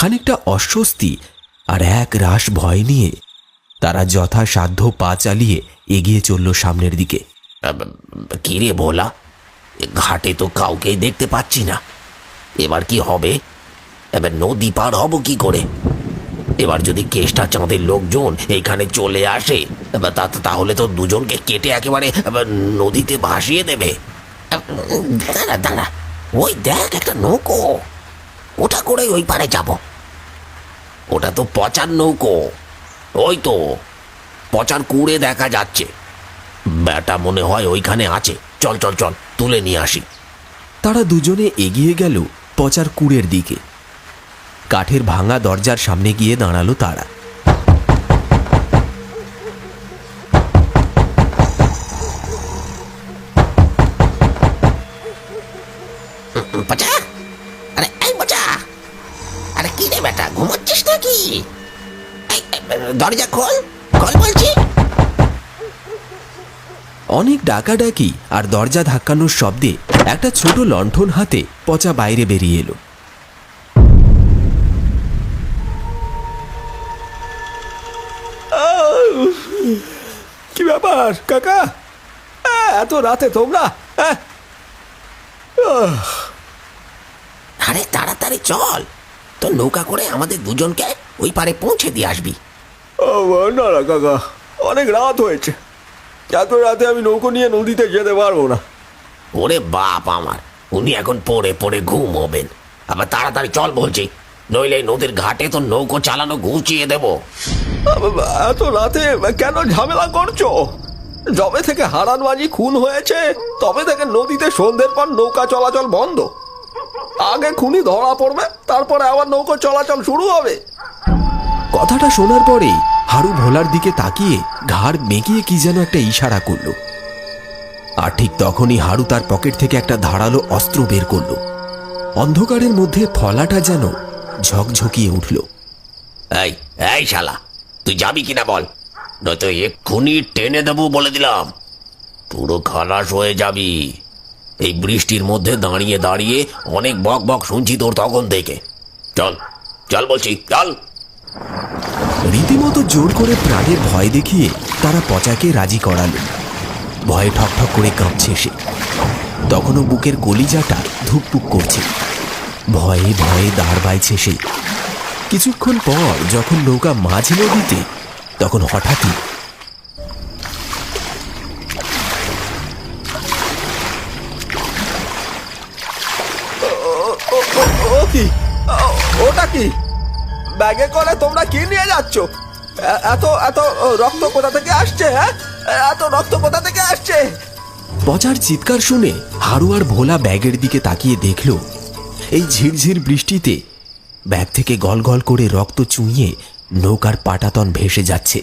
খানিকটা অস্বস্তি আর এক রাশ ভয় নিয়ে তারা যথাসাধ্য পা চালিয়ে এগিয়ে চলল সামনের দিকে। কিরে ভোলা, ঘাটে তো কাউকেই দেখতে পাচ্ছি না, এবার কি হবে? এবার নদী পার হব কি করে? এবার যদি কেষ্টা চাঁদের লোকজন এইখানে চলে আসে তাহলে তো দুজনকে কেটে একেবারে নদীতে ভাসিয়ে দেবে। দাঁড়া দাঁড়া, ওই দেখ একটা নৌকো, ওটা করে ওই পারে যাব। ওটা তো পচার নৌকো, ওই তো পচার কুড়ে দেখা যাচ্ছে। ব্যাটা মনে হয় ওইখানে আছে, চল চল চল তুলে নিয়ে আসি। তারা দুজনে এগিয়ে গেল পচার কুড়ের দিকে। কাঠের ভাঙা দরজার সামনে গিয়ে দাঁড়ালো তারা। পচা, আরে এই পচা, আরে কি রে বেটা, ঘুমাচ্ছিস নাকি? দরজা খোল, খোল বলছি। অনেক ডাকাডাকি আর দরজা ধাক্কানোর শব্দে একটা ছোট লণ্ঠন হাতে পচা বাইরে বেরিয়ে এলো। কি ব্যাপার কাকা, এত রাতে তোমরা? আরে তাড়াতাড়ি চল, তো নৌকা করে আমাদের দুজনকে ওই পারে পৌঁছে দিয়ে আসবি। না না কাকা, অনেক রাত হয়েছে, এত রাতে আমি নৌকো নিয়ে নদীতে যেতে পারবো না। ওরে বাপ আমার, উনি এখন পড়ে পড়ে ঘুমোবেন। আবার তাড়াতাড়ি চল বলছি, নইলে নদীর ঘাটে তো নৌকো চালানো ঘুচিয়ে দেব। এত রাতে কেন ঝামেলা করছো? যবে থেকে হারানবাজি খুন হয়েছে তবে থেকে নদীতে সন্ধ্যের পর নৌকা চলাচল বন্ধ। আগে খুনি ধরা পড়বে, তারপরে আবার নৌকো চলাচল শুরু হবে। কথাটা শোনার পরেই হারু ভোলার দিকে তাকিয়ে ঘাড় মেকিয়ে কি যেন একটা ইশারা করল। আর ঠিক তখনই হারু তার পকেট থেকে একটা ধারালো অস্ত্র বের করল। অন্ধকারের মধ্যে ফলাটা যেন ঝকঝকিয়ে উঠল। এই এই শালা, তুই যাবি কিনা বল, নয়তো এক্ষুনি টেনে দেবো বলে দিলাম। পুরো খালাস হয়ে যাবি। এই বৃষ্টির মধ্যে দাঁড়িয়ে দাঁড়িয়ে অনেক বক বক শুনছি তোর তখন থেকে। চল চল বলছি, চল। রীতিমতো জোর করে প্রাণের ভয় দেখিয়ে তারা পচাকে রাজি করালো। ভয়ে ঠকঠক করে কাঁপছে সে, তখনও বুকের কলিজাটা ধুকপুক করছে। ভয়ে ভয়ে দাঁড় বাইছে সে। কিছুক্ষণ পর যখন নৌকা মাঝ নদীতে, তখন হঠাৎই ওটা কি? ব্যাগে করে তোমরা কি নিয়ে যাচ্ছ? এত এত রক্ত কোথা থেকে আসছে? হ্যাঁ, এত রক্ত কোথা থেকে আসছে? পচার চিৎকার শুনে হারু আর ভোলা ব্যাগের দিকে তাকিয়ে দেখল, এই ঝিরঝির বৃষ্টিতে ব্যাগ থেকে গল গল করে রক্ত চুইয়ে নৌকার পাটাতন ভেসে যাচ্ছে।